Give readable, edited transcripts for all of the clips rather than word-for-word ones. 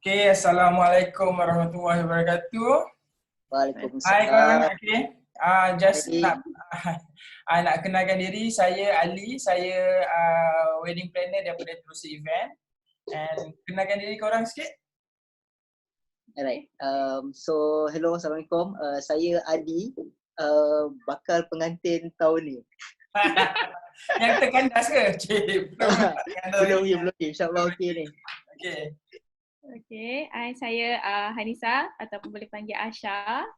Okay, Assalamualaikum warahmatullahi wabarakatuh. Hai korang, Waalaikumsalam. okay. Just Hai. nak nak kenalkan diri, saya Ali, saya wedding planner daripada Terusi Event. And kenalkan diri korang sikit. Alright. Hello, Assalamualaikum. Saya Adi, bakal pengantin tahun ni. Yang terkandas ke? Cik, Belum. InsyaAllah okey ni. Okay. Okay, saya Hanisa ataupun boleh panggil Asha,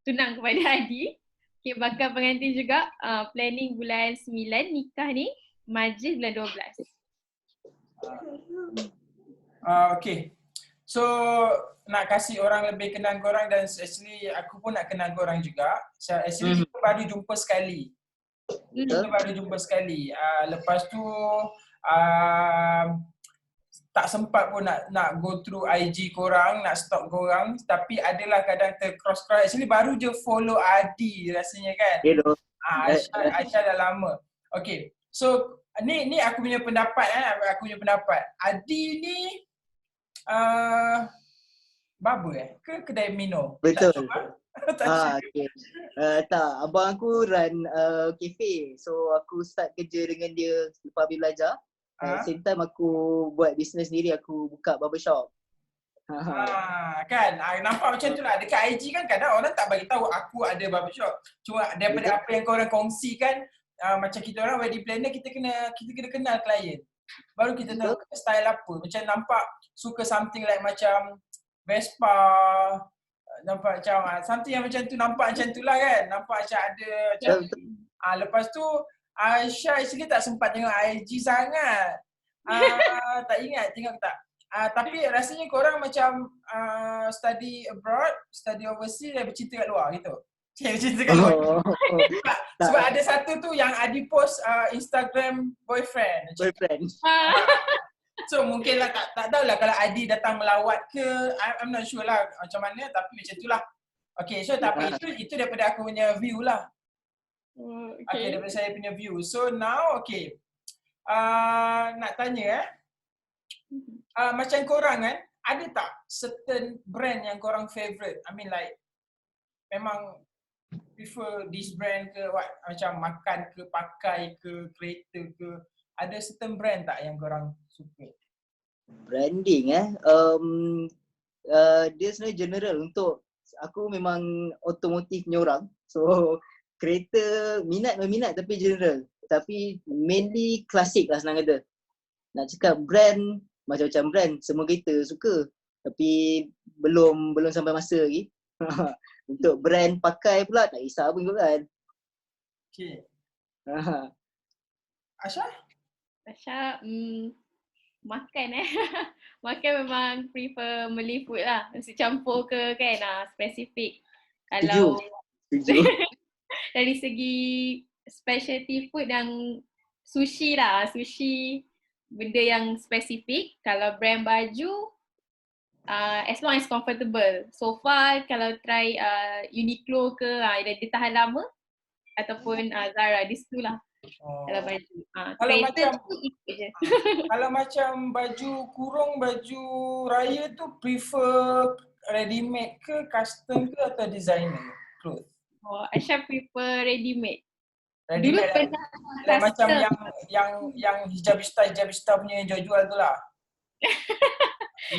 tunang kepada Adi. Okay, bakal pengantin juga, planning bulan 9, nikah ni, majlis bulan 12. Okay. So, nak kasih orang lebih kenal korang dan actually aku pun nak kenal korang juga. So, actually kita baru jumpa sekali. Lepas tu tak sempat pun nak go through IG korang, nak stalk korang, tapi adalah kadang tercross. Actually baru je follow Adi rasanya kan. Hello. Aisyah dah lama. Okay. So ni aku punya pendapat Adi ni barber ke kedai minum? Betul. Tak Okay. Tak, abang aku run cafe. So aku start kerja dengan dia lepas habis belajar. Same time aku buat business sendiri, aku buka barbershop. Kan, nampak macam tu lah. Dekat IG kan kadang orang tak bagi tahu aku ada barbershop. Cuma daripada apa yang korang kongsikan, macam kita orang wedding planner, kita kena kenal klien. Baru kita tahu style apa. Macam nampak suka something like macam Vespa, nampak macam something yang macam tu, nampak macam tu lah kan. Nampak macam ada macam lepas tu Aisyah actually tak sempat tengok IG sangat. Tak ingat tengok tak. Tapi rasanya korang macam study abroad, study overseas dan bercinta kat luar gitu. Bercinta kat luar. Sebab ada satu tu yang Adi post Instagram boyfriend. So mungkin lah tak tahulah kalau Adi datang melawat ke, I'm not sure lah macam mana, tapi macam tu lah. Okay, so tapi itu daripada aku punya view lah. Okay, daripada saya punya view. So now, okay. Nak tanya macam korang kan, ada tak certain brand yang korang favourite? I mean like, memang prefer this brand ke, macam makan ke, pakai ke, kereta ke, ada certain brand tak yang korang suka? Branding dia sebenarnya general. Untuk aku memang otomotif punya orang. So kereta minat tapi general. Tapi mainly klasik lah senang kata. Nak cakap brand, macam-macam brand, semua kereta suka. Tapi belum sampai masa lagi. Untuk brand pakai pula tak kisah pun kan. Okay. Asha, makan makan memang prefer Malay food lah. Mesti campur ke kan, spesifik. Kalau Setuju. dari segi specialty food yang sushi lah, sushi benda yang spesifik. Kalau brand baju, as long as comfortable. So far kalau try Uniqlo ke, dia tahan lama, ataupun Zara, these two lah. Kalau baju. Kalau macam tu ikut je. Kalau macam baju kurung, baju raya tu prefer ready made ke, custom ke atau designer clothes? Aisyah prefer ready made. Ready Dulu made pernah like macam yang hijabista punya jual-jual tu lah.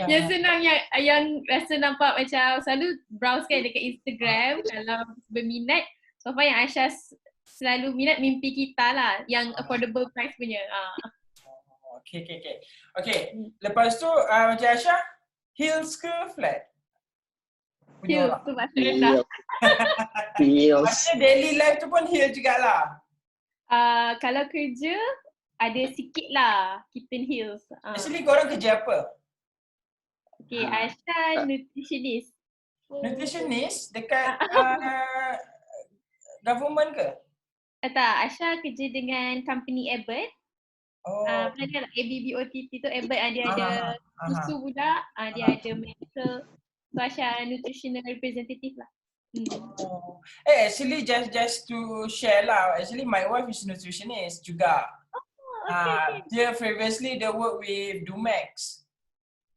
Yang senang, yang rasa nampak macam selalu browse kan dekat Instagram, kalau berminat. So far yang Aisyah selalu minat Mimpi Kita lah, yang affordable price punya. Okay. Lepas tu macam Aisyah, heels ke flat? Heels tu masa rendah. Heels. Maksudnya daily life tu pun heels jugalah. Kalau kerja ada sikit lah kitten heels. Actually korang kerja apa? Okay, Aisyah nutritionist. Nutritionist dekat government ke? Tak, Aisyah kerja dengan company Abbott. Pernah ABBOTT tu Abbott, dia ada susu pula, dia ada medical. So Aisyah nutritional representative lah. Actually just to share lah, actually my wife is nutritionist juga. Okay. Dia previously dia work with Dumex.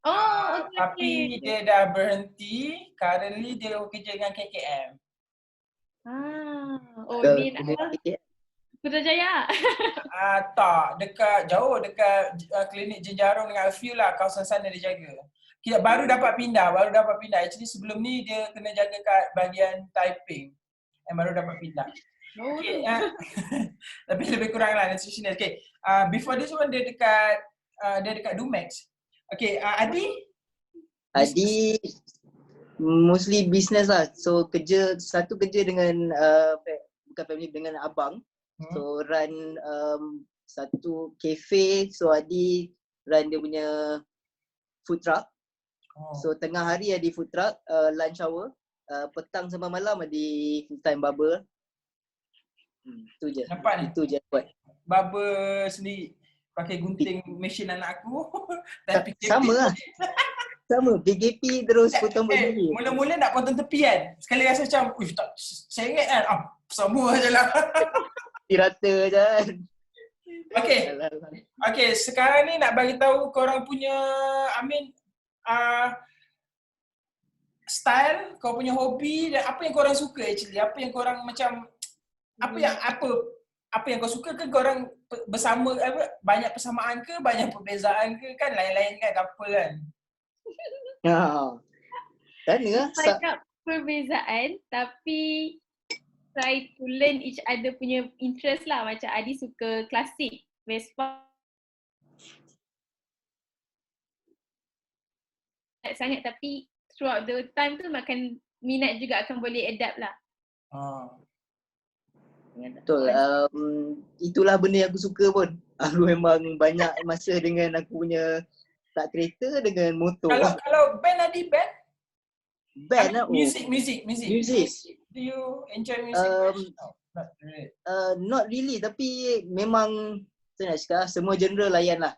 Oh, okay. Tapi dia dah berhenti. Currently dia bekerja dengan KKM. Oh, Ke ni nak Putrajaya. Tak, jauh dekat klinik Jenjaron dengan Alfie lah, kawasan sana dia jaga. Kita baru dapat pindah. Actually sebelum ni dia kena jaga kat bahagian typing. Yang baru dapat pindah. Okay, tapi lebih kurang lah nutritionist. Okay, before this one dia dekat Dumex. Okay, Adi mostly business lah. So kerja dengan bukan family, dengan abang. So run satu cafe. So Adi run dia punya food truck. So tengah hari Adi food truck, lunch hour. Petang sampai malam Adi full time barber. Itu je. Nampak ni? Itu je buat. Barber sendiri pakai gunting mesin anak aku. Dan Sama lah. Sama, PKP terus potong berdiri. Mula-mula nak potong tepi kan. Sekali rasa macam, tak seret kan. Sama je lah. Rata je kan. Okay, sekarang ni nak bagi tahu korang punya, style, kau punya hobi dan apa yang korang suka actually. Apa yang korang macam, apa yang kau suka ke korang bersama, banyak persamaan ke, banyak perbezaan ke, kan lain-lain kan, couple kan. Kan Banyak perbezaan tapi try to learn each other punya interest lah. Macam Adi suka klasik, Vespa sangat, tapi throughout the time tu makan minat juga akan boleh adapt lah. Betul. Itulah benda yang aku suka pun. Aku memang banyak masa dengan aku punya tak kereta dengan motor. Kalau band Adi, band? Band lah. Music. Do you enjoy music? No, not really. Tapi memang saya nak cakap semua genre layan lah.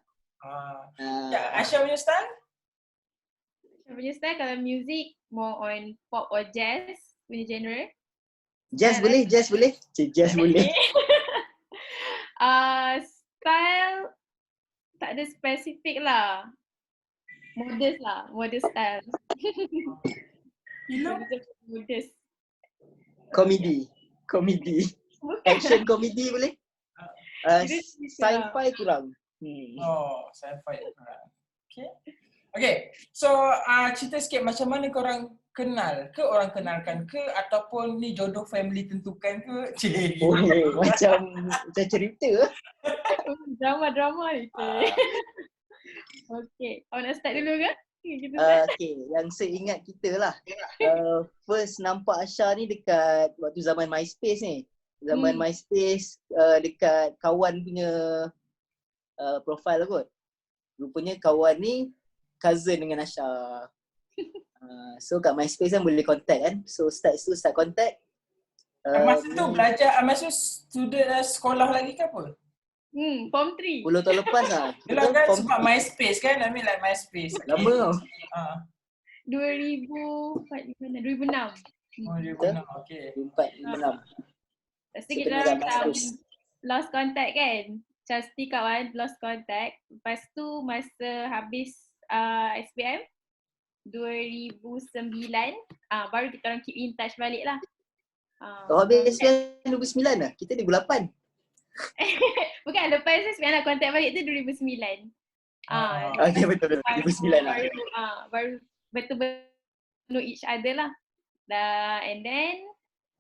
Asha punya style? Asha punya style kalau music more on pop or jazz punya genre. Jazz boleh. Jazz boleh. Style tak ada spesifik lah. Modest style. Modest. Komedi. Action komedi boleh? Sci-fi kurang. Sci-fi kurang. Okay. So, cerita sikit macam mana korang kenal ke, orang kenalkan ke, ataupun ni jodoh family tentukan ke? Macam cerita. Drama ni. Okay, awak nak start dulu ke? Okay, yang saya ingat kita lah. First nampak Asha ni dekat waktu zaman MySpace ni. MySpace dekat kawan punya profile kot. Rupanya kawan ni cousin dengan Asha. So kat MySpace kan boleh contact kan. So start contact. Masa tu belajar, masa student sekolah lagi ke apa? Form 3. 10 tahun lepas lah. Yelah kan sebab MySpace kan, like MySpace. Lama tau. 2006. 2006, okay. 2004, 2006. Lepas tu kita orang lost contact kan. Macam stick kawan, lost contact. Lepas tu masa habis SPM 2009, baru kita orang keep in touch balik lah. Habis SPM 2009 lah? Kita 2008. Bukan, lepas SPM nak contact balik tu 2009. Okay, betul 2009 lah. Baru betul-betul know each other lah. And then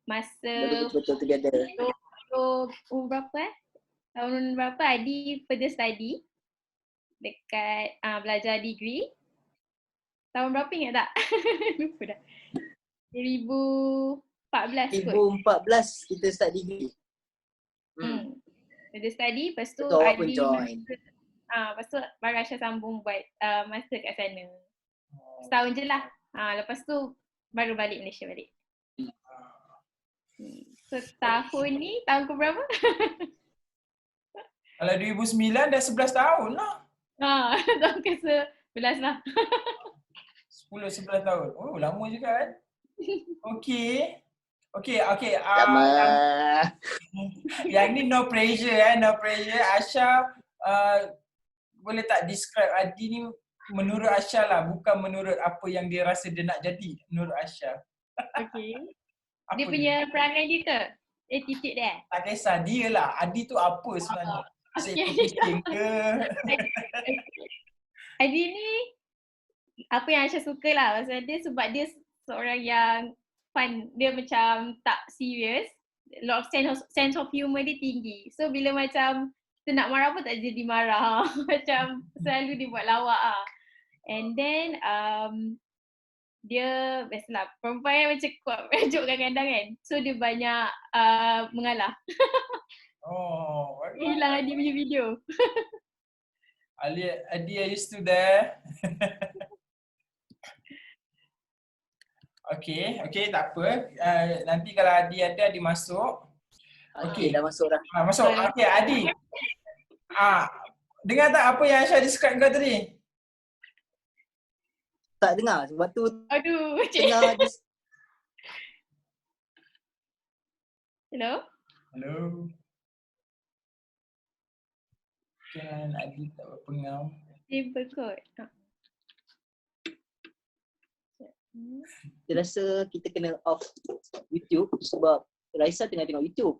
masa betul together. Tahun berapa Adi further study dekat belajar degree. Tahun berapa ingat tak? Lupa dah. 2014 kot. 2014 kita start degree. Further study, lepas tu Betul, Adi join. lepas tu baru Asha sambung buat master kat sana. Setahun je lah. Lepas tu baru balik Malaysia balik. So tahun ni, tahun ke berapa? Kalau 2009 dah 11 tahun lah. Tahun ke 11 lah. 10-11 tahun. Oh, lama juga kan? Okay. Yang ni no pressure no pressure. Asha, boleh tak describe Adi ni menurut Asha lah, bukan menurut apa yang dia rasa dia nak jadi. Menurut Asha. Okay. Apa Dia punya perangai dia ke? Attitude dia? Tak kisah, dia lah. Adi tu apa sebenarnya? Okay. Kucing ke? Adi ni apa yang Aisyah suka lah pasal dia sebab dia seorang yang fun. Dia macam tak serious. Lot of sense of humor dia tinggi. So bila macam kita nak marah pun tak jadi marah. Macam selalu dia buat lawak lah. And then dia biasalah perempuan yang macam kuat merajuk kadang-kadang kan. So dia banyak mengalah. Oh, Hilang Adi punya video. Adi, are you still there? Okay, tak apa. Nanti kalau Adi ada, Adi masuk. Okay, dah masuk dah. Masuk. Okay, Adi. Dengar tak apa yang Aisyah describe kau tadi? Tak dengar sebab tu Aduh, cik. tengah Hello? Hello. Kan Adi tak berpengau. Simple kot. Saya rasa kita kena off YouTube sebab Raisa tengah tengok YouTube.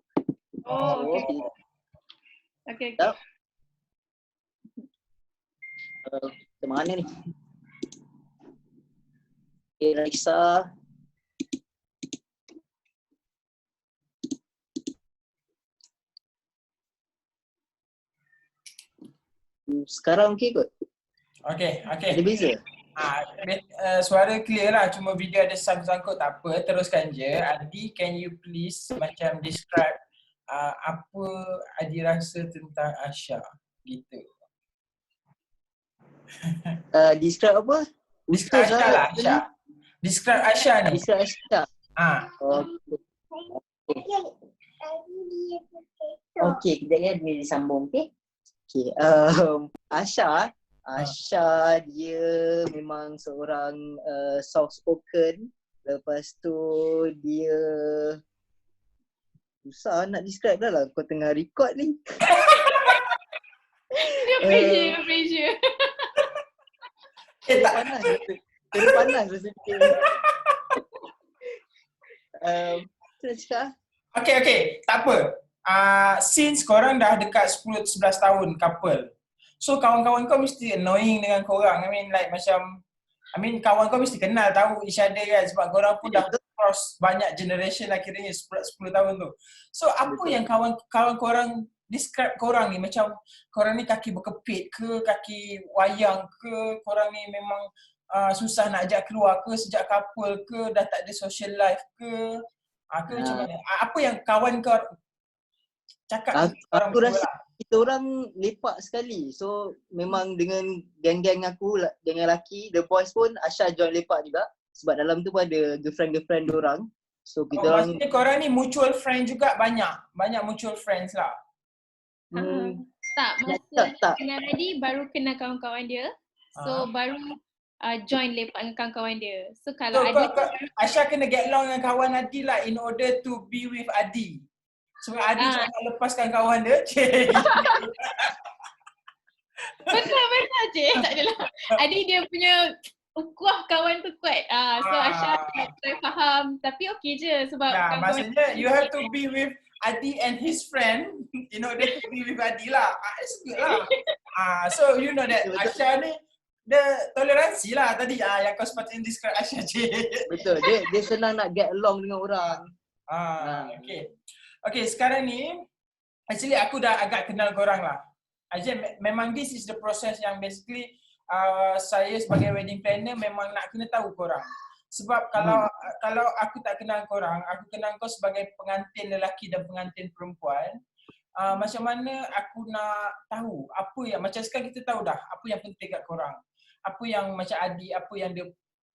Oh, okay. Okay. Okay. Tak. Macam mana ni? Okay, Raisa. Sekarang okey kot? Okay. Ada beza? Suara clear lah, cuma video ada sangkut-sangkut, tak apa, teruskan je. Adi, can you please macam describe apa Adi rasa tentang Asha, gitu. Describe apa? Describe Asha lah, Asha. Describe Asha ni. Describe Asha. Okay, kejap ya, ni disambung, okay? Okay, Asha dia memang seorang soft spoken. Lepas tu dia susah nak describe dah lah, kau tengah record ni. Dia pressure. Tak. Panas rasa dia. Macam nak cakap? Okay, tak apa. Since korang dah dekat 10-11 tahun couple, so kawan-kawan kau mesti annoying dengan korang. Kawan kau mesti kenal tahu each other kan, sebab korang pun dah cross banyak generation lah kiranya 10 tahun tu. So apa yang kawan korang describe korang ni, macam korang ni kaki berkepit ke, kaki wayang ke, korang ni memang susah nak ajak keluar ke, sejak couple ke, dah tak ada social life ke, macam mana? Apa yang kawan kau cakap? Aku rasa kita orang lepak sekali. So memang dengan geng-geng aku, dengan lelaki, the boys pun Asha join lepak juga. Sebab dalam tu pun ada girlfriend diorang. So kita orang maksudnya korang ni mutual friend juga banyak mutual friends lah. Tak, masa kenal Adi baru kenal kawan-kawan dia. So baru join lepak dengan kawan-kawan dia. So kalau Adi Asha kena get along dengan kawan Adi lah in order to be with Adi. Sebab Adi cakap lepaskan kawan dia. Betul cik. Tak adalah. Adi dia punya ukuah kawan tu kuat. So Asha try faham. Tapi okey je sebab maksudnya you have to be with Adi and his friend in order to be with Adi lah. It's good lah. So you know that Asha ni dia toleransi lah tadi yang kau sepatutnya describe Asha je. Betul. Dia senang nak get along dengan orang. Okay, sekarang ni actually aku dah agak kenal korang lah. Memang this is the process yang basically saya sebagai wedding planner memang nak kena tahu korang. Sebab kalau aku tak kenal korang, aku kenal kau sebagai pengantin lelaki dan pengantin perempuan, macam mana aku nak tahu apa yang, macam sekarang kita tahu dah apa yang penting kat korang. Apa yang macam Adi, apa yang dia,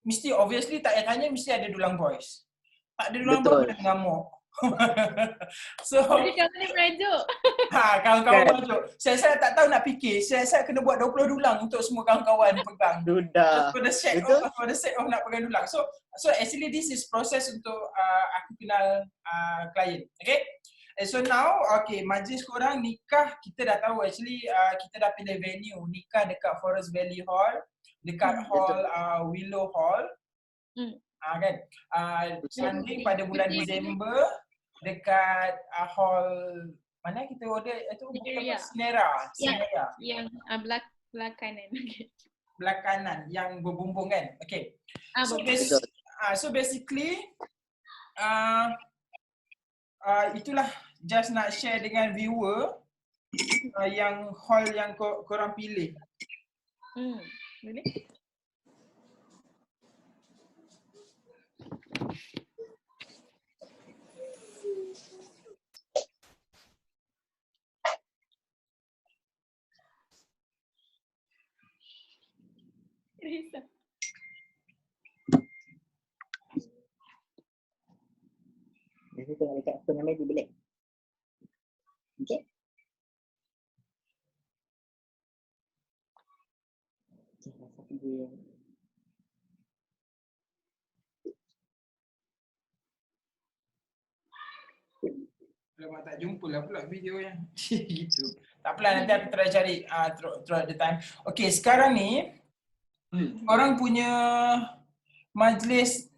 mesti obviously tak payah tanya, mesti ada dulang boys. Tak ada dulang boys, dia mengamuk. So Jadi kawan ni merajuk. kawan-kawan merajuk. Saya tak tahu nak fikir. Saya kena buat 20 dulang untuk semua kawan-kawan pegang. Sudah. For the sake of nak pegang dulang. So actually this is proses untuk aku kenal klien. Okay? So now, okay, majlis korang nikah, kita dah tahu actually kita dah pilih venue. Nikah dekat Forest Valley Hall, dekat hall Willow Hall. Kan? Sanding pada bulan Disember dekat hall mana kita order itu Sinera. Yang belah kanan. Belah kanan yang berbumbung kan. Okay. So basically itulah just nak share dengan viewer yang hall yang korang pilih. Boleh? Risa. Dia tengok dekat apa namanya di bilik. Okay. Lama tak jumpa lah pula video yang gitu. Tak apalah, nanti aku try cari throughout the time. Okay, sekarang ni orang punya majlis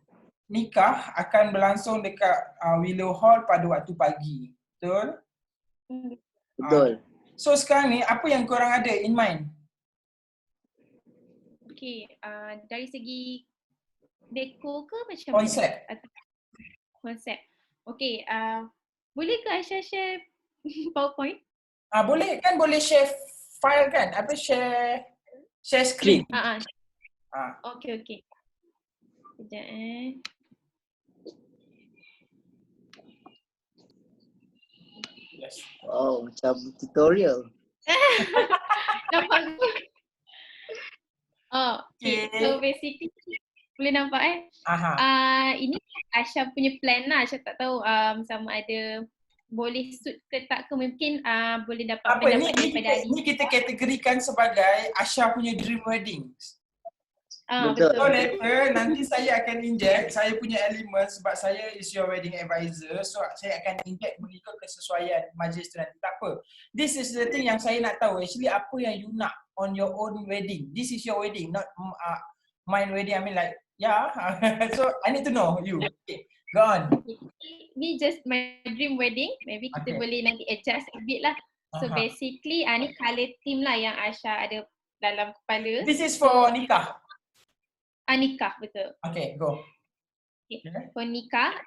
nikah akan berlangsung dekat Willow Hall pada waktu pagi. Betul? Betul. So sekarang ni apa yang korang ada in mind? Okay, dari segi dekor ke macam Konsep. mana? Konsep. Okay, boleh ke Aisyah share PowerPoint? Boleh kan, boleh share file kan? Apa share screen? Okay. Sekejap Yes. Oh, macam tutorial. Nampak ke? Okay. So basically boleh nampak ini Aisyah punya plan lah. Aisyah tak tahu sama ada boleh suit ke tak ke, mungkin boleh dapat pendapat daripada Ali. Ni kita kategorikan sebagai Aisyah punya dream wedding. Betul. So later nanti saya akan inject saya punya elemen sebab saya is your wedding advisor. So saya akan inject mengikut kesesuaian majlis tu nanti. Tak apa. This is the thing yang saya nak tahu. Actually apa yang you nak on your own wedding. This is your wedding, not mine wedding. I mean like, yeah. So I need to know you. Okay, go on. Ni just my dream wedding. Maybe kita boleh nanti adjust a bit lah. So basically ni colour theme lah yang Aisyah ada dalam kepala. This is for nikah. Nikah, betul. Okay, go. Okay. For nikah,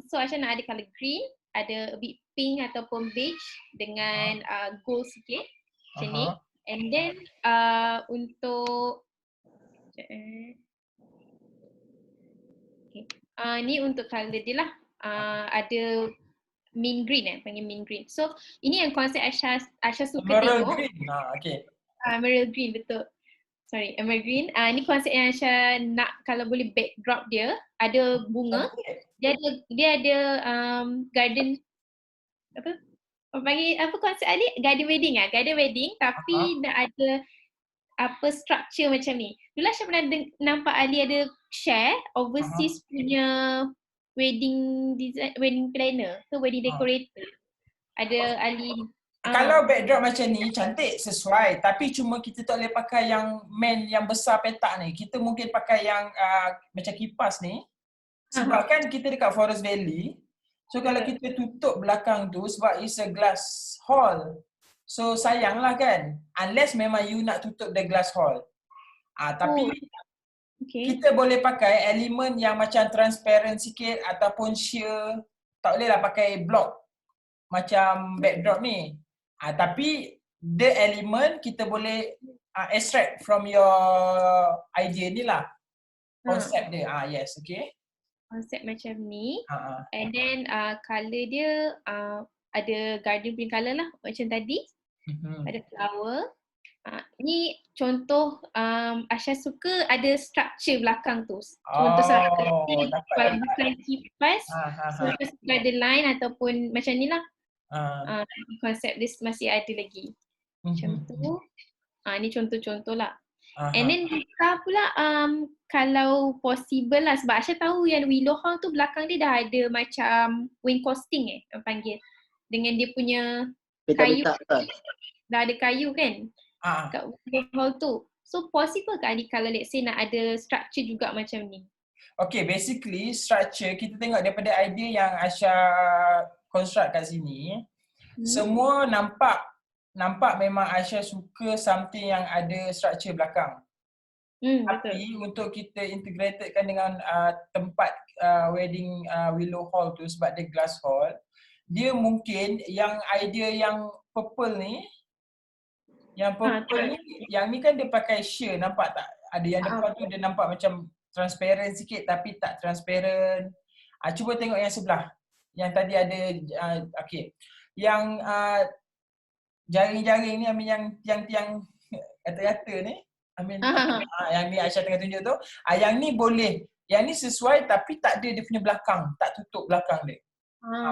so Aisyah nak ada colour green, ada a bit pink ataupun beige dengan gold sikit macam ni. And then untuk ni untuk colour dia lah, ada mint green panggil mint green. So ini yang konsep Aisyah suka Emerald tengok. Green. Okay. Emerald green, betul. Sorry, emerald green. Ni konsep yang Aisyah nak, kalau boleh backdrop dia ada bunga. Dia ada garden apa panggil apa konsep Ali? Garden wedding garden wedding tapi dah ada apa structure macam ni. Dulu Aisyah pernah nampak Ali ada share overseas punya wedding design, wedding planner ke wedding decorator. Ada Ali kalau backdrop macam ni cantik, sesuai, tapi cuma kita tak boleh pakai yang main yang besar petak ni. Kita mungkin pakai yang macam kipas ni. Sebab kan kita dekat Forest Valley. So kalau kita tutup belakang tu sebab it's a glass hall. So sayanglah kan. Unless memang you nak tutup the glass hall. Tapi kita boleh pakai elemen yang macam transparent sikit ataupun sheer. Tak boleh lah pakai block macam backdrop ni. Tapi the element kita boleh extract from your idea ni lah. Konsep dia. Yes, okay. Konsep macam ni. And then colour dia ada garden green colour lah macam tadi. Ada flower. Ni contoh Aisyah suka ada structure belakang tu. Contoh kalau bukan kipas, so Aisyah suka ada line ataupun macam ni lah. Konsep dia masih ada lagi. Macam tu. Ni contoh-contoh lah. And then nikah pula kalau possible lah, sebab Aisyah tahu yang Willow Hall tu belakang dia dah ada macam waincosting panggil. dengan dia punya kayu, Petak-petak lah. dah ada kayu kan Ah, kat window hall tu. So possible ke Adi kalau let's say nak ada structure juga macam ni? okay, basically structure kita tengok daripada idea yang Asha construct kat sini, semua nampak memang Asha suka something yang ada structure belakang. Betul. Tapi untuk kita integratedkan dengan tempat wedding Willow Hall tu sebab dia glass hall, dia mungkin yang idea yang purple ni, yang ni kan dia pakai sheer, nampak tak? Ada yang depan tu dia nampak macam transparent sikit tapi tak transparent. Cuba tengok yang sebelah. Yang tadi ada okey. Yang jaring-jaring ni, ambil yang tiang-tiang rata-rata ni. Ambil yang ni Aisyah tengah tunjuk tu. Yang ni boleh. Yang ni sesuai tapi tak ada dia punya belakang, tak tutup belakang dia.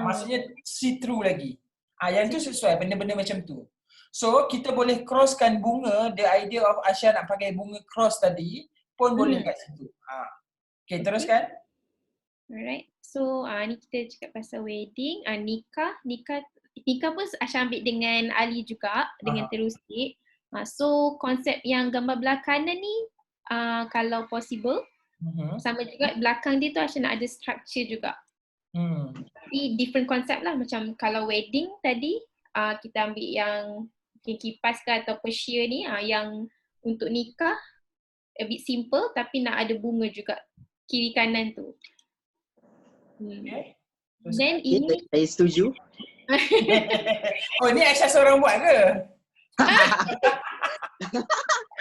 Maksudnya see through lagi. Yang tu sesuai benda-benda macam tu. So kita boleh crosskan bunga, the idea of Aisyah nak pakai bunga cross tadi pun boleh kat situ. Okay, teruskan. Alright. So ni kita cakap pasal wedding, nikah pun Aisyah ambil dengan Ali juga, dengan terusik. So konsep yang gambar belah kanan ni kalau possible sama juga belakang dia tu Aisyah nak ada structure juga. Tapi different konsep lah, macam kalau wedding tadi kita ambil yang kipas ke ataupun sheer ni, yang untuk nikah a bit simple tapi nak ada bunga juga kiri kanan tu. Okay. Then ini Saya setuju. Oh, ni Aisyah seorang buat ke?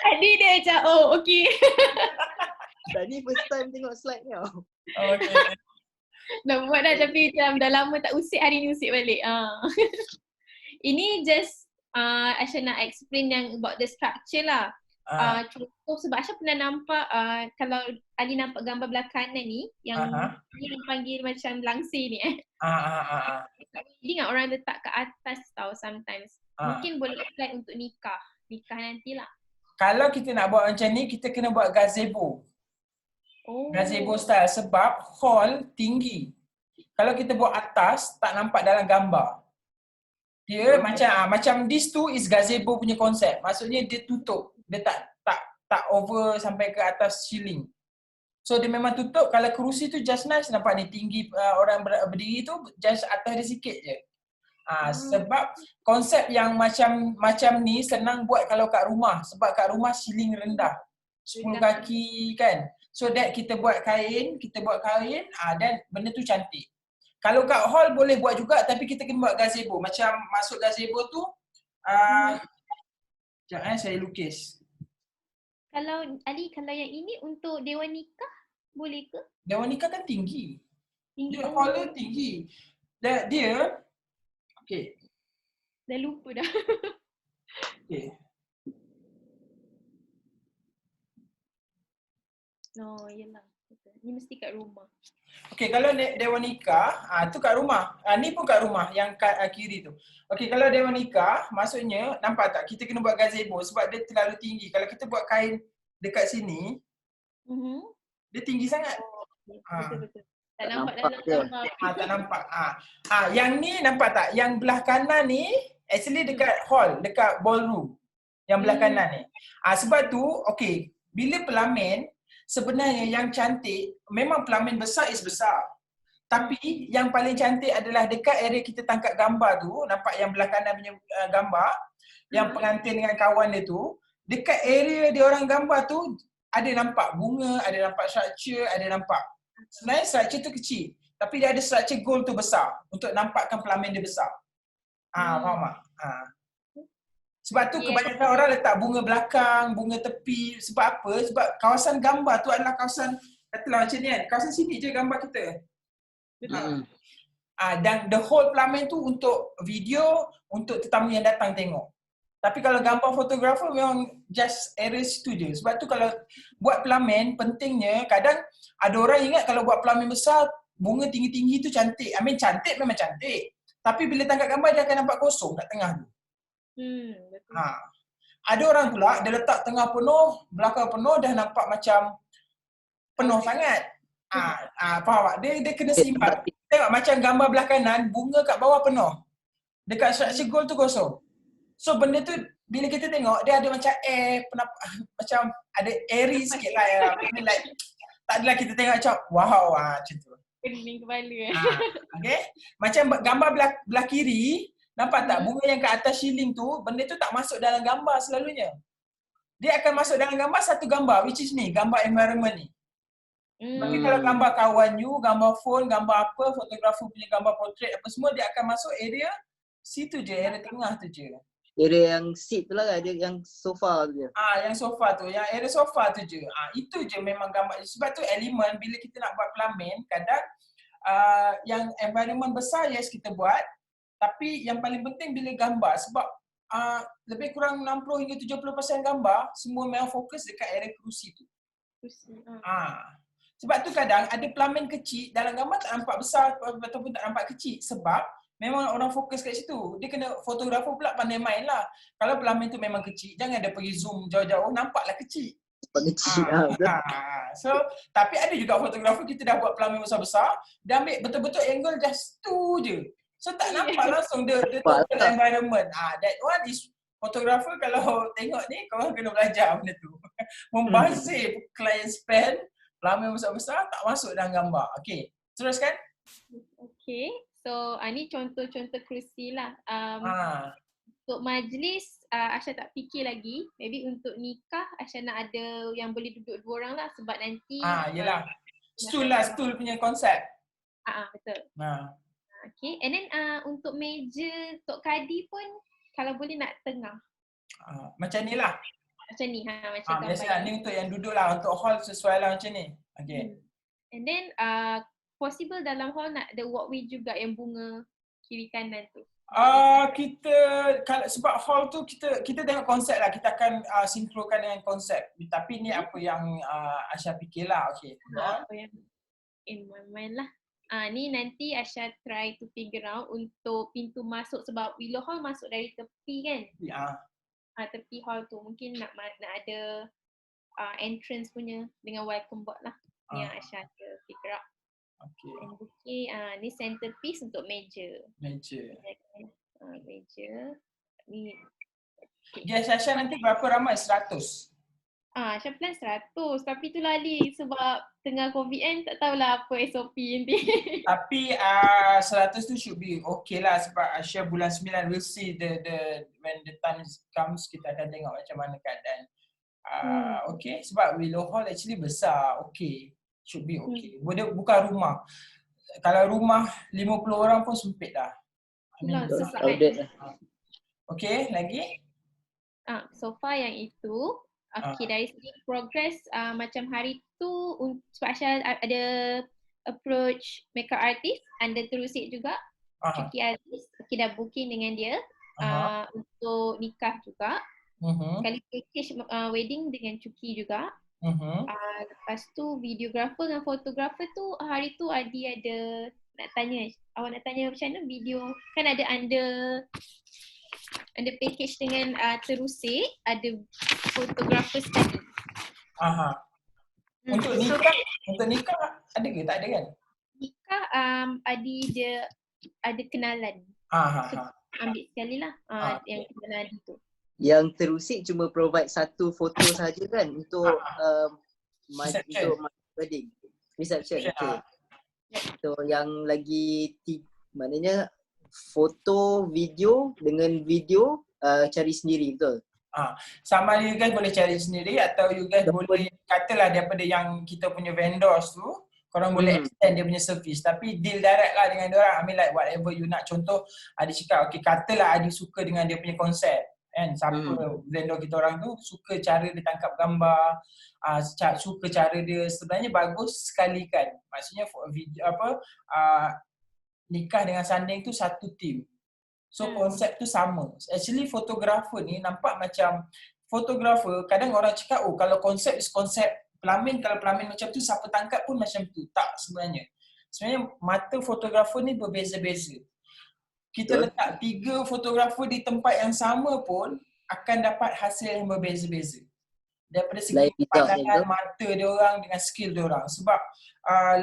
tadi dia macam okay. Tadi first time tengok slide ni. Okay. Nak buat dah tapi macam dah lama tak usik, hari ni usik balik. Ini just Aisyah nak explain yang about the structure lah. Contoh sebab Aisyah pernah nampak kalau Ali nampak gambar belah kanan ni yang dia panggil macam langsir ni Jadi kan orang letak ke atas tau sometimes. Mungkin boleh apply untuk nikah nantilah. Kalau kita nak buat macam ni, kita kena buat gazebo. Gazebo style sebab hall tinggi. Kalau kita buat atas, tak nampak dalam gambar. Dia macam this tu is gazebo punya konsep. Maksudnya dia tutup. Dia tak over sampai ke atas ceiling. So dia memang tutup. Kalau kerusi tu just nice, nampak ni tinggi orang berdiri tu just atas dia sikit je. Sebab konsep yang macam ni senang buat kalau kat rumah. Sebab kat rumah ceiling rendah. 10 kaki kan. So that kita buat kain dan benda tu cantik. Kalau kat hall boleh buat juga tapi kita kena buat gazebo. Macam masuk gazebo tu sekejap saya lukis. Kalau Ali, kalau yang ini untuk dewan nikah boleh ke? Dewan nikah kan tinggi. Dia hall dia tinggi. Dia okey. Dah lupa dah. Okey. Yelah. Ni mesti kat rumah. Okey, kalau dewan nikah, tu kat rumah. Ni pun kat rumah yang kat kiri tu. Okey, kalau dewan nikah, maksudnya nampak tak kita kena buat gazebo sebab dia terlalu tinggi. Kalau kita buat kain dekat sini, dia tinggi sangat. Betul-betul. Tak nampak dalam gambar. Tak nampak. Yang ni nampak tak? Yang belah kanan ni actually dekat hall, dekat ballroom. Yang belah kanan ni. Sebab tu, okey, bila pelamin, sebenarnya yang cantik, memang pelamin besar is besar. Tapi yang paling cantik adalah dekat area kita tangkap gambar tu, nampak yang belah kanan punya gambar, yang pengantin dengan kawan dia tu, dekat area dia orang gambar tu, ada nampak bunga, ada nampak structure, ada nampak. Sebenarnya structure tu kecil, tapi dia ada structure gold tu besar untuk nampakkan pelamin dia besar. Faham tak? Sebab tu kebanyakan orang letak bunga belakang, bunga tepi. Sebab apa? Sebab kawasan gambar tu adalah kawasan, katalah macam ni kan, kawasan sini je gambar kita. Dan the whole pelamin tu untuk video, untuk tetamu yang datang tengok. Tapi kalau gambar fotografer memang just area situ je. Sebab tu kalau buat pelamin, pentingnya kadang ada orang ingat kalau buat pelamin besar, bunga tinggi-tinggi tu cantik. I mean cantik memang cantik. Tapi bila tangkap gambar dia akan nampak kosong kat tengah tu. Betul. Ada orang pula dia letak tengah penuh, belakang penuh dah nampak macam penuh sangat. Faham tak? Dia kena seimbang. Tengok macam gambar belah kanan, bunga kat bawah penuh. Dekat structure gold tu kosong. So benda tu bila kita tengok dia ada macam macam ada airy sikit lah ya. Like, tak adalah kita tengok macam wow macam tu. Pening kepala. Okay. Macam gambar belah kiri, nampak tak bunga yang kat atas shilling tu, benda tu tak masuk dalam gambar selalunya. Dia akan masuk dalam gambar satu gambar, which is ni, gambar environment ni. Tapi kalau gambar kawan you, gambar phone, gambar apa, fotografer punya gambar portrait apa semua, dia akan masuk area situ je, area tengah tu je. Area yang seat tu lah, ada yang sofa tu je. Yang sofa tu, yang area sofa tu je. Itu je memang gambar. Sebab tu elemen bila kita nak buat pelamin, kadang yang environment besar yes kita buat, tapi yang paling penting bila gambar sebab lebih kurang 60 hingga 70% gambar semua memang fokus dekat area kerusi tu. Sebab tu kadang ada pelamin kecil dalam gambar tak nampak besar ataupun tak nampak kecil sebab memang orang fokus kat situ. Dia kena fotografer pula pandai main lah. Kalau pelamin tu memang kecil, jangan dia pergi zoom jauh-jauh, nampaklah kecil. So, tapi ada juga fotografer kita dah buat pelamin besar-besar, dia ambil betul-betul angle just tu je. So tak nampak langsung dia total environment. That one is fotografer kalau tengok ni, korang kena belajar benda tu. Membazir client spend, pelamin besar-besar tak masuk dalam gambar. Okay, teruskan. Okay. So, ni contoh-contoh kerusi lah. Untuk majlis, Aisyah tak fikir lagi. Maybe untuk nikah, Aisyah nak ada yang boleh duduk 2 orang lah sebab nanti... yelah. Stool punya konsep. Betul. Okay. And then untuk meja Tok Kadi pun, kalau boleh nak tengah. Macam ni lah. Macam ni. Macam biasalah, ni untuk yang duduk lah. Untuk hall sesuai lah macam ni. Okay. And then, possible dalam hall nak ada walkway juga yang bunga kiri kanan tu. Sebab hall tu kita tengok konsep lah. Kita akan sinkronkan dengan konsep. Tapi ni apa yang Aisyah fikir lah. Okay. Apa yang in my mind lah. Ni nanti Aisyah try to figure out untuk pintu masuk sebab Willow Hall masuk dari tepi kan. Tepi hall tu mungkin nak ada entrance punya dengan welcome board lah. Yang Aisyah ada figure out. Okay. Ni centerpiece untuk meja. Meja. Ni. Yes, Aisyah nanti berapa ramai? 100? Aisyah plan 100 tapi tu lali sebab tengah COVID kan tak tahulah apa SOP nanti. Tapi 100 tu should be okay lah sebab Aisyah bulan 9 we'll see when the time comes kita akan tengok macam mana keadaan. Okay, sebab Willow Hall actually besar, okay. Should be okay. Bukan rumah. Kalau rumah 50 orang pun sempit dah. Okay, lagi? So far yang itu. Okay, dari segi progress macam hari tu sebab Aisyah ada approach makeup artist under Terusik juga. Cuki Aziz. Okay, dah booking dengan dia untuk nikah juga. Sekali package wedding dengan Cuki juga. Lepas tu videographer dengan fotografer tu hari tu Adi ada nak tanya, awak nak tanya macam mana video kan ada under package dengan Terusik ada fotografer sekali. Untuk nikah ada ke? Tak ada kan? Nikah Adi dia ada kenalan. So, ambil sekali lah yang kenalan Adi tu. Yang Terusik cuma provide satu foto saja kan untuk wedding reception. Okay. So yang lagi maknanya foto, video dengan video cari sendiri betul? Sama you guys boleh cari sendiri atau you guys boleh katalah daripada yang kita punya vendors tu korang boleh extend dia punya service tapi deal direct lah dengan diorang. I mean like whatever you nak. Contoh Adi cakap okay katalah Adi suka dengan dia punya konsep. Kan siapa vendor kita orang tu suka cara dia tangkap gambar, suka cara dia sebenarnya bagus sekali kan. Maksudnya video nikah dengan sanding tu satu team. So konsep tu sama. Actually fotografer ni nampak macam fotografer kadang orang cakap kalau konsep is konsep pelamin, kalau pelamin macam tu siapa tangkap pun macam tu. Tak sebenarnya. Sebenarnya mata fotografer ni berbeza-beza. Kita letak 3 fotografer di tempat yang sama pun akan dapat hasil yang berbeza-beza. daripada segi Lain result pandangan tu. mata dia orang dengan skill dia orang. Sebab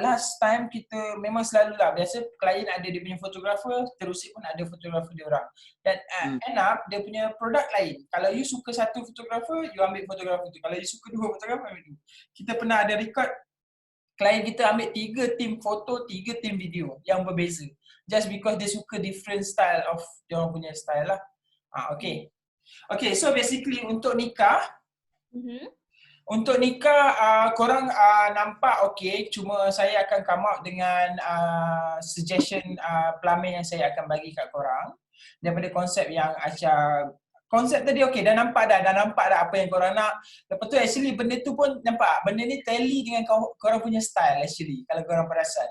last time kita memang selalulah biasa klien ada dia punya fotografer, terusik pun ada fotografer dia orang. Dan end up dia punya produk lain. Kalau you suka satu fotografer, you ambil fotografer tu. Kalau you suka dua fotografer, ambil dua. Kita pernah ada record klien kita ambil 3 tim foto, 3 tim video yang berbeza. Just because dia suka different style of dia orang punya style lah. Okay. Okay, so basically untuk nikah, korang nampak okay, cuma saya akan come out dengan suggestion pelamin yang saya akan bagi kat korang daripada konsep yang konsep tadi okay, dah nampak dah apa yang korang nak. Lepas tu actually benda tu pun nampak, benda ni tally dengan korang punya style actually, kalau korang perasan.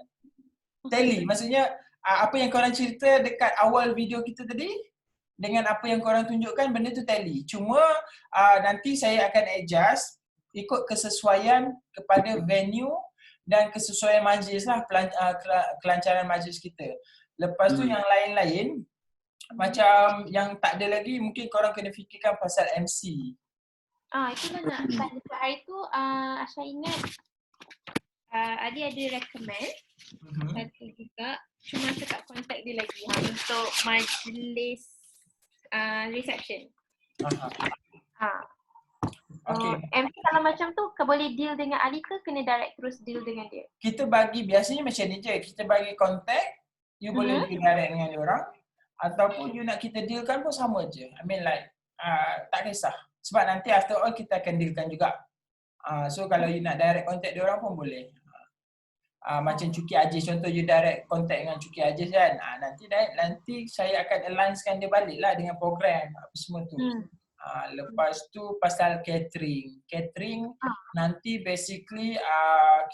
Tally, maksudnya apa yang korang cerita dekat awal video kita tadi, dengan apa yang korang tunjukkan, benda tu tally. Cuma nanti saya akan adjust ikut kesesuaian kepada venue dan kesesuaian majlis lah, kelancaran majlis kita. Lepas tu yang lain-lain, macam yang tak ada lagi, mungkin korang kena fikirkan pasal MC. Itu nak tanya kat hari tu, Asha ingat Adi ada recommend satu juga, cuma saya tak contact dia lagi untuk majlis reception. Okay. MC kalau macam tu boleh deal dengan Ali ke kena direct terus deal dengan dia? Kita bagi, biasanya macam ni je, kita bagi contact, you boleh deal direct dengan dia orang, ataupun you nak kita dealkan pun sama je. I mean like, tak kisah. Sebab nanti after all kita akan dealkan juga. So kalau you nak direct contact dia orang pun boleh. Macam Cuki Aziz, contoh you direct contact dengan Cuki Aziz kan, nanti saya akan align-kan dia balik lah dengan program apa semua tu. Lepas tu pasal catering nanti basically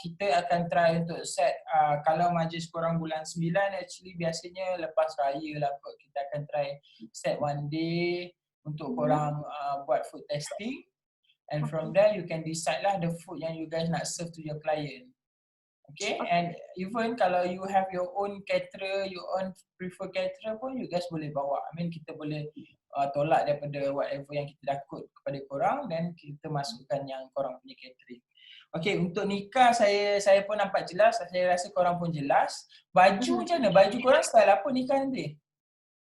kita akan try untuk set kalau majlis korang bulan 9, actually biasanya lepas raya lah kot, kita akan try set one day untuk korang buat food testing, and from there you can decide lah the food yang you guys nak serve to your client. Okay, and even kalau you have your own caterer, your own prefer caterer pun you guys boleh bawa. I mean kita boleh tolak daripada whatever yang kita dah quote kepada korang, dan kita masukkan yang korang punya catering. Okay, untuk nikah saya pun nampak jelas, saya rasa korang pun jelas. Baju macam mana? Baju korang style apa nikah nanti?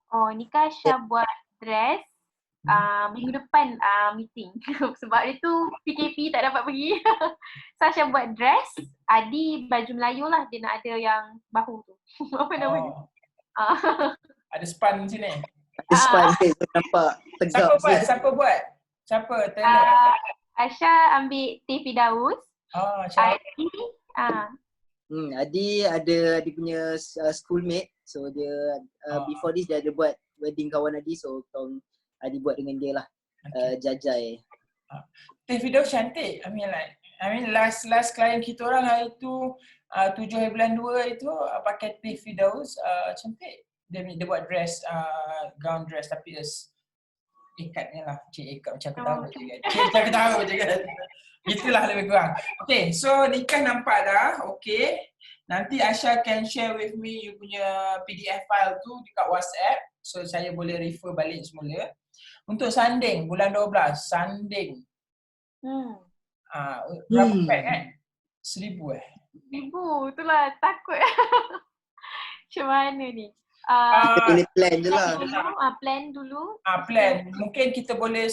Nikah Syah buat dress minggu depan meeting. Sebab dia tu PKP tak dapat pergi. Sasha buat dress, Adi baju Melayu lah, dia nak ada yang bahu tu. Apa namanya? Ada span sini. Ada span sikit, nampak tegak. Siapa buat? Siapa? Taylor? Asha ambil Teh Firdaus. Adi Adi ada dia punya schoolmate, so dia before this dia ada buat wedding kawan Adi, so Adi buat dengan dia lah. Jajai. Teh Firdaus cantik. I mean last klien kita orang hari tu 7 hari bulan 2 itu pakai Teh Firdaus, cantik. Dia buat dress, gown dress, tapi ikatnya lah. Ikat macam aku tahu je kan. Macam aku tahu je kan. Itulah lebih kurang. Okay, so nikah nampak dah. Okay. Nanti Asha can share with me you punya PDF file tu dekat WhatsApp. So saya boleh refer balik semula. Untuk sanding, bulan 12, sanding. Berapa pack kan? 1,000 1,000, itulah takut. Macam mana ni? Kita boleh plan je lah. Plan dulu. Plan. Mungkin kita boleh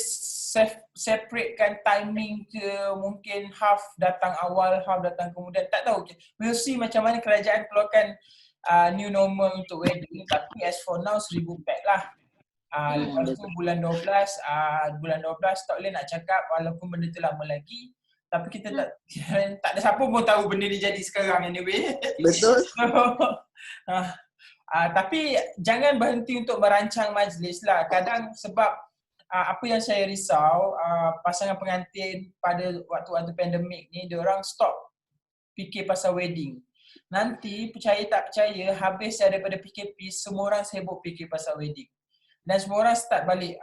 separatekan timing ke, mungkin half datang awal, half datang kemudian. Tak tahu. We'll see macam mana kerajaan keluarkan new normal untuk wedding. Tapi as for now 1,000 pack lah. Lepas tu bulan 12 tak boleh nak cakap walaupun benda tu lama lagi. Tapi kita tak ada siapa pun tahu benda ni jadi sekarang anyway. Betul. Tapi jangan berhenti untuk merancang majlis lah. Kadang sebab apa yang saya risau, pasangan pengantin pada waktu-waktu pandemik ni, diorang stop fikir pasal wedding. Nanti percaya tak percaya, habis daripada PKP, semua orang sibuk fikir pasal wedding. Dan semua orang start balik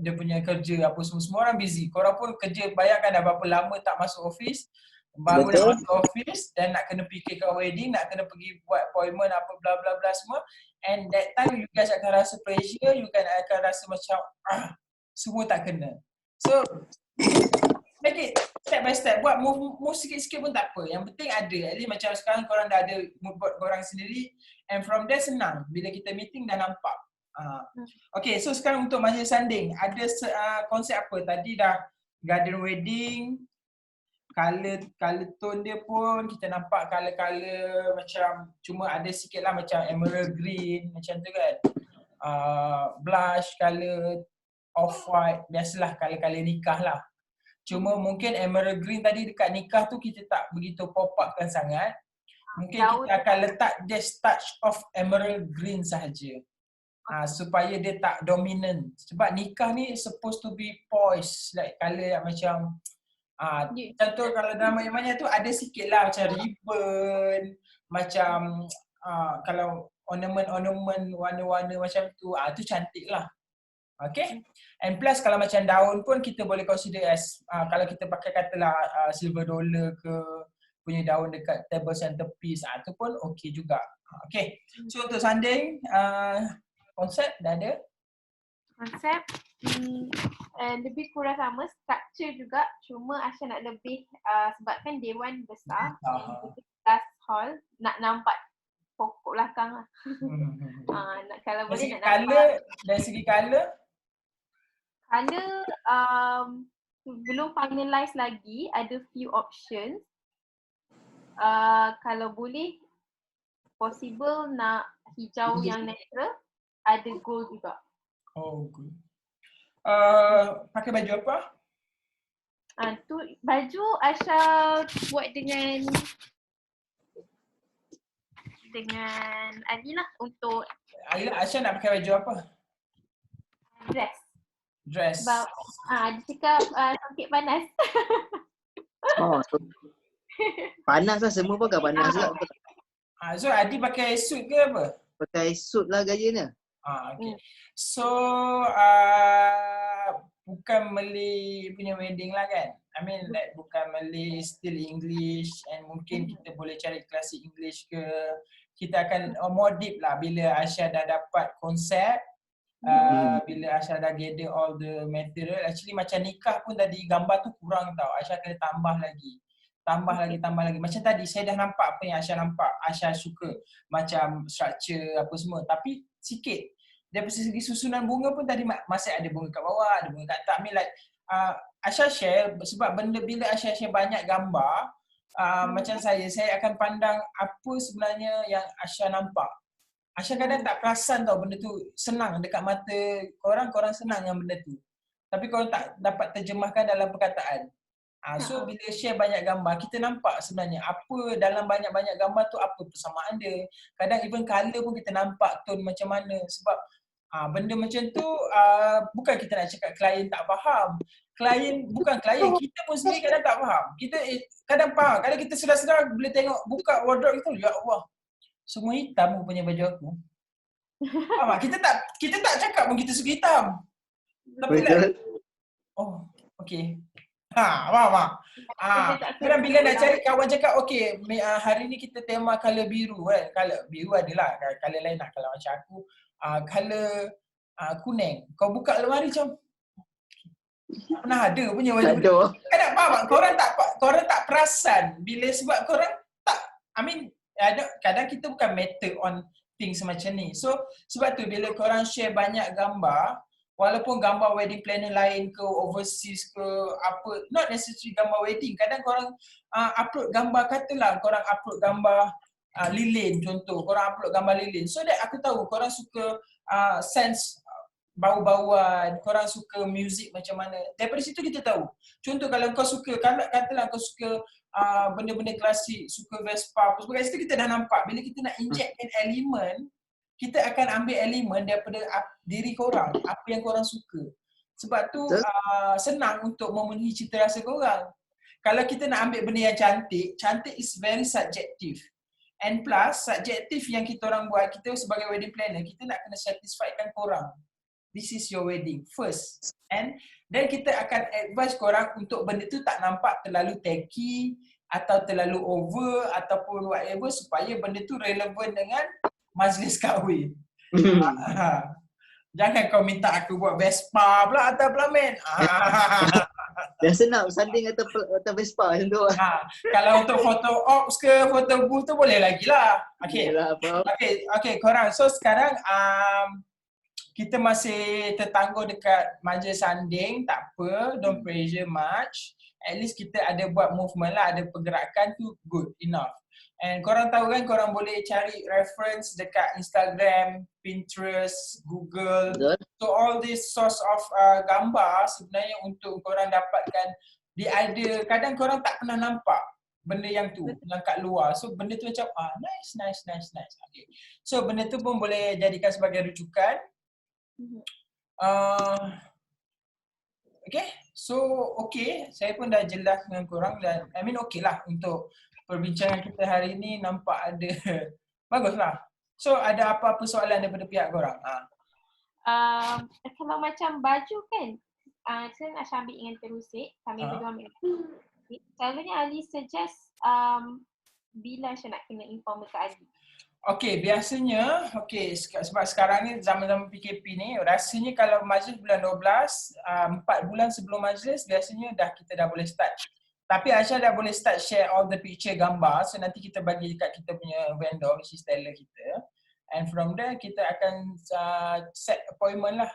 dia punya kerja apa semua orang busy. Korang pun kerja, bayangkan dah berapa lama tak masuk office, baru nak masuk office dan nak kena fikirkan wedding, nak kena pergi buat appointment apa bla bla bla semua. And that time you guys akan rasa pressure, you akan rasa macam semua tak kena. So make it step by step. Buat move sikit-sikit pun tak apa. Yang penting ada. Jadi macam sekarang korang dah ada mood board korang sendiri. And from there senang. Bila kita meeting dah nampak. Okay, so sekarang untuk majlis sanding. Ada konsep apa? Tadi dah garden wedding. Color tone dia pun kita nampak color macam cuma ada sikit lah macam emerald green macam tu kan. Blush color, off-white, biasalah color nikah lah. Cuma mungkin emerald green tadi dekat nikah tu kita tak begitu pop upkan sangat. Mungkin kita akan letak just touch of emerald green sahaja. Supaya dia tak dominant. Sebab nikah ni supposed to be poised, like color yang macam contoh kalau dalam maya-maya tu ada sikit lah macam ribbon, macam kalau ornament warna-warna macam tu, tu cantik lah. Okay. And plus kalau macam daun pun kita boleh consider as kalau kita pakai katalah silver dollar ke punya daun dekat table centerpiece, tu pun okay juga. Okay. So untuk sanding, konsep dah ada? Konsep lebih kurang sama, structure juga, cuma Asha nak lebih sebabkan dewan besar, class hall, nak nampak pokok belakang lah. Kalau boleh nak nampak. Dari segi colour? Colour belum finalize lagi, ada few options. Kalau boleh, possible nak hijau yang natural, ada gold juga. Oh, good. Pakai baju apa? Tu baju Asha buat dengan Alilah untuk Asha nak pakai baju apa? Dress. Sebab dia cakap sakit panas. Panas lah, semua pakai panas lah. So Adi pakai suit ke apa? Pakai suit lah gayanya. Okay. So bukan Malay punya wedding lah kan? I mean like bukan Malay, still English, and mungkin kita boleh cari klasik English ke. Kita akan more deep lah bila Asha dah dapat konsep, bila Asha dah gather all the material. Actually macam nikah pun tadi gambar tu kurang tau. Asha kena tambah lagi. Tambah lagi. Macam tadi saya dah nampak apa yang Asha nampak. Asha suka macam structure apa semua. Tapi sikit. Dari segi susunan bunga pun tadi masih ada bunga kat bawah, ada bunga kat atas. I mean like Asha share sebab benda bila Asha share banyak gambar, macam saya akan pandang apa sebenarnya yang Asha nampak. Asha kadang tak perasan tau benda tu senang dekat mata korang senang yang benda tu. Tapi korang tak dapat terjemahkan dalam perkataan. So bila share banyak gambar, kita nampak sebenarnya apa dalam banyak-banyak gambar tu apa persamaan dia. Kadang even colour pun kita nampak tone macam mana. Sebab benda macam tu bukan kita nak cakap klien tak faham. Bukan klien, kita pun sendiri kadang tak faham. Kita kadang faham, kadang kita sedar-sedar bila tengok buka wardrobe kita, ya Allah, semua hitam punya baju aku. Faham tak? Kita tak cakap pun kita suka hitam. Tapi like, oh, okay. Faham tak? Kadang bila nak cari kawan cakap, okay, hari ni kita tema colour biru kan. Colour biru adalah, colour lain lah. Kalau macam aku, colour kuning. Kau buka lemari macam, tak pernah ada punya baju. Kadang faham tak? Korang tak perasan bila sebab korang tak, I mean, kadang kita bukan matter on things macam ni. So, sebab tu bila korang share banyak gambar, walaupun gambar wedding planner lain ke, overseas ke, apa, not necessarily gambar wedding. Kadang korang upload gambar, katalah korang upload gambar lilin contoh, korang upload gambar lilin. So that aku tahu korang suka sense bau-bauan, korang suka music macam mana. Daripada situ kita tahu. Contoh kalau kau suka, katalah kau suka benda-benda klasik, suka Vespa, apa sebagainya, situ kita dah nampak. Bila kita nak injectkan elemen, kita akan ambil elemen daripada diri korang, apa yang korang suka. Sebab tu senang untuk memenuhi cita rasa korang. Kalau kita nak ambil benda yang cantik, cantik is very subjective. And plus, subjektif yang kita orang buat, kita sebagai wedding planner, kita nak kena satisfykan korang. This is your wedding first. And then kita akan advise korang untuk benda tu tak nampak terlalu tacky atau terlalu over ataupun whatever, supaya benda tu relevan dengan majlis kahwin. Jangan kau minta aku buat Vespa pula atau pula men. Biasa nak bersanding atau Vespa macam tu. Kalau untuk foto ops ke foto booth tu boleh lagi lah. Okay. Yalah, faham. Okay, korang. So sekarang kita masih tertangguh dekat majlis sanding, tak apa, don't pressure much. At least kita ada buat movement lah, ada pergerakan tu good enough. And korang tahu kan, korang boleh cari reference dekat Instagram, Pinterest, Google. Betul. So all this source of gambar sebenarnya untuk korang dapatkan the idea. Kadang korang tak pernah nampak benda yang tu, yang kat luar. So benda tu macam nice. Okay. So benda tu pun boleh jadikan sebagai rujukan. Okay, so saya pun dah jelas dengan korang dan okay lah untuk perbincangan kita hari ni, nampak ada baguslah. So ada apa-apa soalan daripada pihak korang? Kalau macam baju kan, saya nak ambil dengan terusik sambil berdua ambil. Selalunya Ali suggest bila saya nak kena inform dekat Ali. Okay, biasanya, sebab sekarang ni zaman-zaman PKP ni, rasanya kalau majlis bulan 12, 4 bulan sebelum majlis, biasanya kita dah boleh start. Tapi Aisyah dah boleh start share all the picture gambar, so nanti kita bagi dekat kita punya vendor, which is seller kita. And from there, kita akan set appointment lah.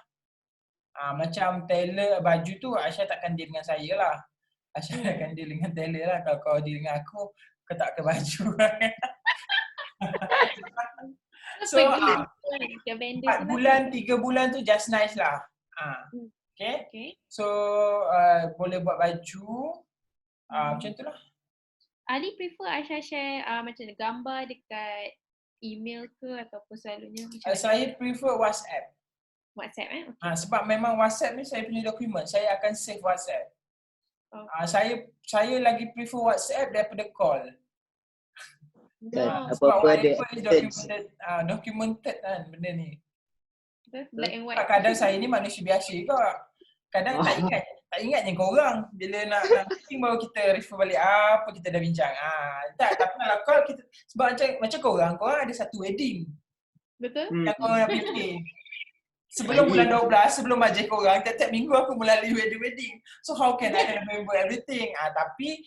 Macam tailor baju tu, Aisyah takkan deal dengan saya lah. Aisyah akan deal dengan tailor lah. Kalau kau deal dengan aku, kau tak pakai baju. So 4 bulan, 3 bulan tu just nice lah. Okay. So boleh buat baju. Macam tu lah. Ali prefer Aisyah share macam gambar dekat email ke ataupun selalunya? Saya prefer WhatsApp. WhatsApp Okay. Sebab memang WhatsApp ni saya punya dokumen. Saya akan save WhatsApp. Saya lagi prefer WhatsApp daripada call. Apa-apa ada documented kan benda ni. Black and white. Kadang saya ni manusia biasa juga. Kadang tak ingatnya korang. Bila nak meeting baru kita refer balik apa kita dah bincang. Tapi kalau call kita, sebab macam korang ada satu wedding. Betul. Yang korang nak fikir. Sebelum bulan 12, sebelum majlis korang, tiap-tiap minggu aku melalui wedding. So how can I remember everything? Tapi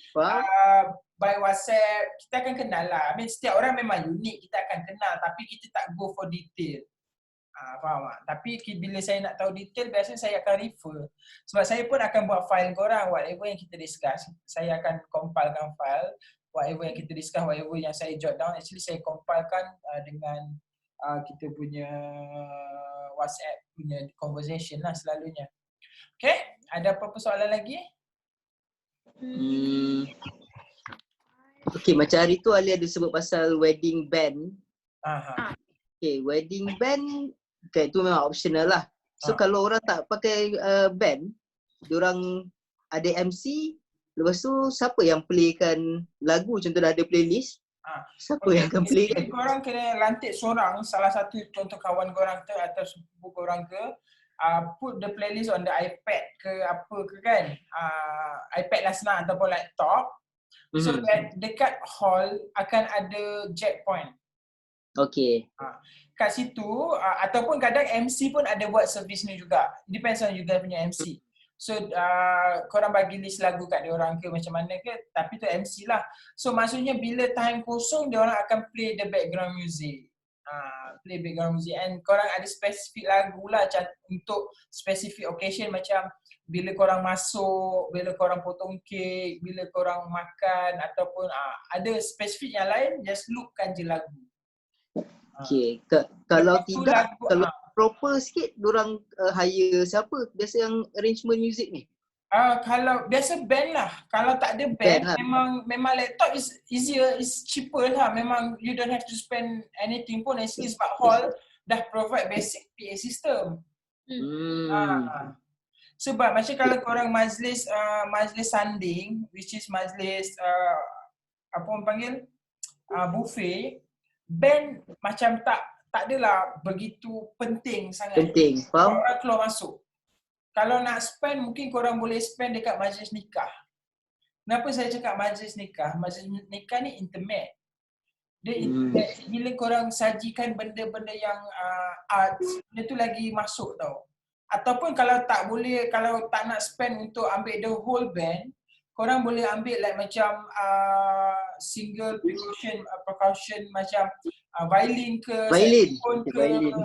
by WhatsApp, kita akan kenal lah. Setiap orang memang unik, kita akan kenal. Tapi kita tak go for detail. Faham tak? Tapi bila saya nak tahu detail, biasanya saya akan refer. Sebab saya pun akan buat file korang, whatever yang kita discuss. Saya akan compilekan file, whatever yang kita discuss, whatever yang saya jot down, actually saya compilekan dengan kita punya WhatsApp punya conversation lah selalunya. Okay? Ada apa-apa soalan lagi? Okay, macam hari tu Ali ada sebut pasal wedding band. Okay, wedding band itu memang optional lah. So kalau orang tak pakai band, diorang ada MC, lepas tu siapa yang playkan lagu, contoh dah ada playlist, siapa yang akan play kan? Korang kena lantik seorang, salah satu contoh kawan korang tu atau sepupu korang ke, put the playlist on the iPad ke apa ke kan, iPad lah senang ataupun laptop. So dekat hall akan ada jack point. Okay. Kat situ ataupun kadang MC pun ada buat servis ni juga. Depends on you guys punya MC. So korang bagi list lagu kat dia orang ke macam mana ke, tapi tu MC lah. So maksudnya bila time kosong dia orang akan play the background music. Play background music and korang ada spesifik lagu lah untuk specific occasion, macam bila korang masuk, bila korang potong kek, bila korang makan ataupun ada spesifik yang lain, just loopkan je lagu. Okay, kalau tidak, kalau proper sikit, diorang hire siapa biasa yang arrangement music ni? Kalau biasa band lah. Kalau tak ada band lah. memang laptop is easier, is cheaper lah. Memang you don't have to spend anything pun. Actually sebab hall dah provide basic PA system. Sebab macam kalau korang majlis sanding, which is majlis apa orang panggil buffet, band macam tak adalah begitu penting sangat. Penting, faham? Orang keluar masuk. Kalau nak spend, mungkin korang boleh spend dekat majlis nikah. Kenapa saya cakap majlis nikah? Majlis nikah ni intimate. Dia intimate. Bila korang sajikan benda-benda yang art, dia tu lagi masuk tau. Ataupun kalau tak boleh, kalau tak nak spend untuk ambil the whole band, korang boleh ambil like macam single percussion macam violin ke, Violin. saxophone ke. Violin.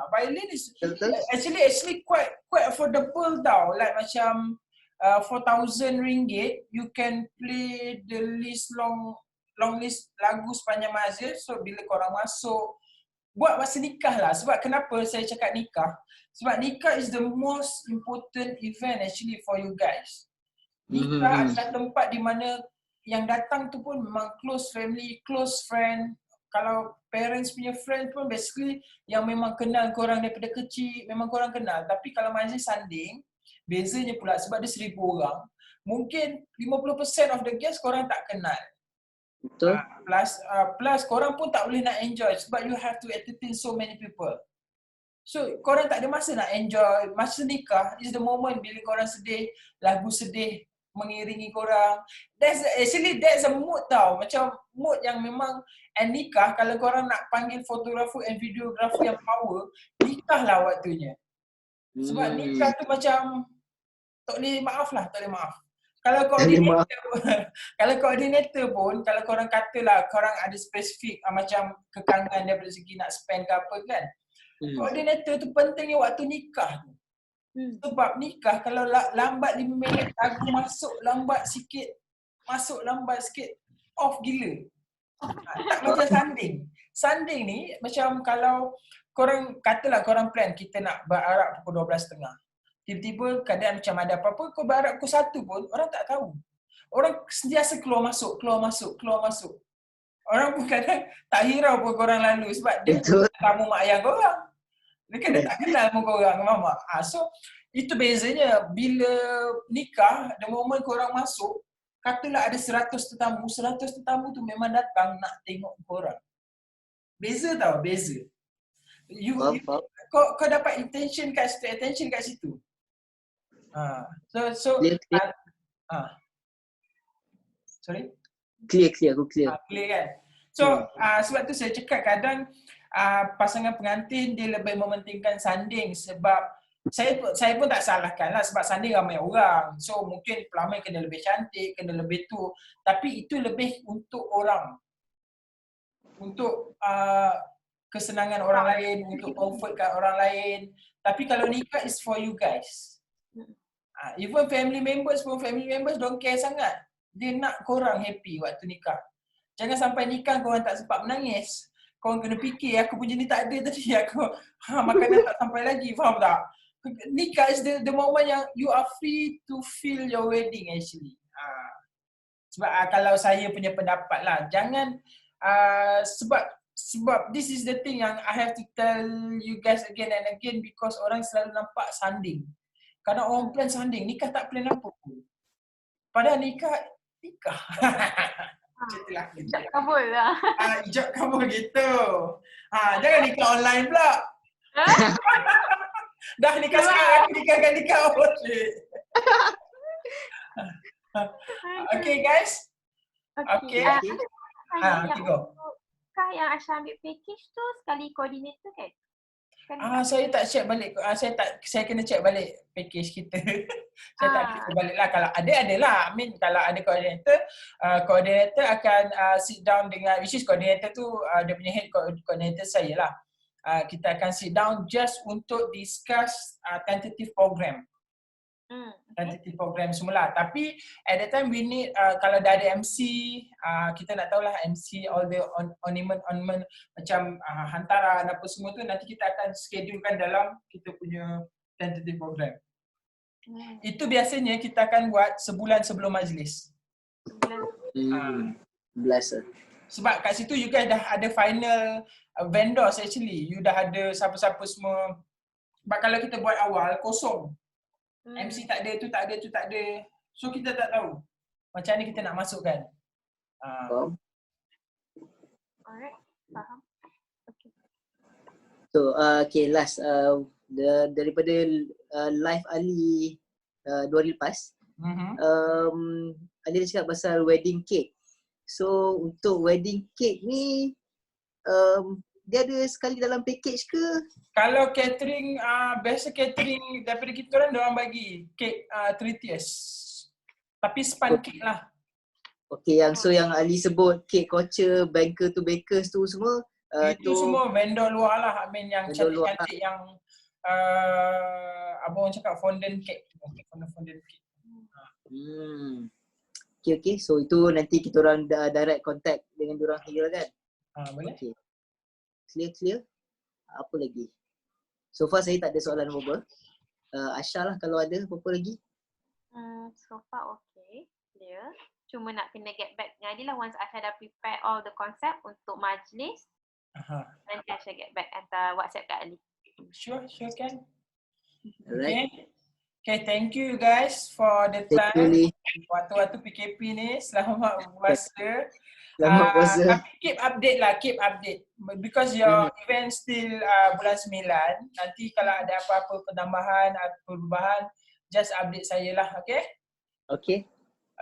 Violin is Betul? actually quite affordable tau. Like macam 4,000 ringgit, you can play the long list lagu sepanjang masa. So bila korang masuk, buat masa nikah lah. Sebab kenapa saya cakap nikah? Sebab nikah is the most important event actually for you guys. Nikah adalah tempat di mana yang datang tu pun memang close family, close friend. Kalau parents punya friend pun basically yang memang kenal korang daripada kecil, memang korang kenal. Tapi kalau majlis sanding, bezanya pula sebab dia 1,000 orang, mungkin 50% of the guests korang tak kenal. Betul. Plus korang pun tak boleh nak enjoy sebab you have to entertain so many people. So korang tak ada masa nak enjoy. Masa nikah is the moment bila korang sedih, lagu sedih mengiringi korang. That's a mood tau. Macam mood yang memang, and nikah kalau korang nak panggil fotografer and videographer yang power, nikah lah waktunya. Sebab nikah tu macam tak boleh maaf lah, tak boleh maaf. Kalau koordinator pun, kalau korang katalah korang ada spesifik macam kekangan daripada segi nak spend ke apa kan, koordinator tu pentingnya waktu nikah tu. Sebab nikah kalau lambat 5 minit, lagu masuk lambat sikit, off gila. Tak macam sanding. Sanding ni macam kalau korang katalah korang plan kita nak berarak pukul 12.30. Tiba-tiba keadaan macam ada apa-apa, kau berarak pukul 1 pun orang tak tahu. Orang sentiasa keluar masuk. Orang pun kadang tak hirau pun korang lalu sebab dia tamu mak ayah korang. Dia kan tak kenal pun korang mamak. So itu bezanya bila nikah, the moment korang masuk, katalah ada 100 tetamu tu memang datang nak tengok korang. Beza tau, beza. Kau dapat attention kat situ. Sorry? Clear, aku clear. Clear kan? So, sebab tu saya cakap kadang pasangan pengantin dia lebih mementingkan sanding sebab saya pun tak salahkan lah sebab sanding ramai orang. So, mungkin pelamin kena lebih cantik, kena lebih tu. Tapi itu lebih untuk orang. Untuk kesenangan orang lain, untuk comfortkan orang lain. Tapi kalau nikah is for you guys. Even family members don't care sangat. Dia nak korang happy waktu nikah. Jangan sampai nikah korang tak sempat menangis. Korang kena fikir, aku punya ni tak ada tadi. Makanan tak sampai lagi, faham tak? Nikah is the moment yang you are free to feel your wedding actually. Sebab kalau saya punya pendapat lah, jangan sebab this is the thing yang I have to tell you guys again and again because orang selalu nampak sanding. Kadang orang plan sanding, nikah tak plan apa pun. Padahal nikah. Ijab kabul lah. Ijab kabul gitu. Jangan nikah online pula. Dah nikah sekarang, aku nikah online. Okay guys. Okay. Go. Kak yang Asha ambil package tu sekali koordinator kan? Saya tak check balik. Saya kena check balik package kita. Saya tak check balik lah. Kalau adalah. I mean kalau ada koordinator akan sit down dengan, which is koordinator tu dia punya head koordinator saya lah. Kita akan sit down just untuk discuss tentative program. Tentative program semula. Tapi at that time we need, kalau dah ada MC, kita nak tahulah MC, all the ornament macam hantaran apa semua tu nanti kita akan schedulekan dalam kita punya tentative program. Itu biasanya kita akan buat sebulan sebelum majlis. Sebab kat situ you guys dah ada final vendors actually. You dah ada siapa-siapa semua. Sebab kalau kita buat awal kosong. MC tak ada, tu tak ada. So kita tak tahu macam mana kita nak masukkan. Alright, faham. Okay. So, last daripada live Ali 2 hari lepas, Ali dah cakap pasal wedding cake. So, untuk wedding cake ni dia ada sekali dalam package ke? Kalau catering, biasa catering daripada kita orang, diorang bagi kek 3 tiers. Tapi span cake lah. Okay, yang Ali sebut kek Kocha, banker to bakers tu semua Itu semua vendor luar lah. I mean yang vendor luar cantik-cantik yang abang cakap fondant cake. Fondant cake. Okay. So itu nanti kita orang direct contact dengan diorang lagi kan? Boleh? Okay. Clear. Apa lagi? So far saya tak ada soalan apa-apa. Asha lah kalau ada apa-apa lagi. So far okay. Clear. Cuma nak kena get back dengan Adi lah once Asha dah prepare all the concept untuk majlis. Nanti Asha get back hantar WhatsApp kat Ali. Sure kan. Alright. Okay, thank you guys for the Thank you, time. Lee. Waktu-waktu PKP ni, selamat puasa. Selamat puasa. Tapi keep update. Because your event still bulan 9. Nanti kalau ada apa-apa penambahan atau perubahan, just update saya lah, okay?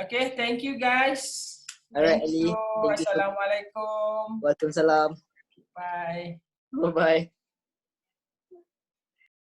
Okay, thank you guys. Alright, Thank Ali. you. Assalamualaikum. Waalaikumsalam. Bye. Bye-bye.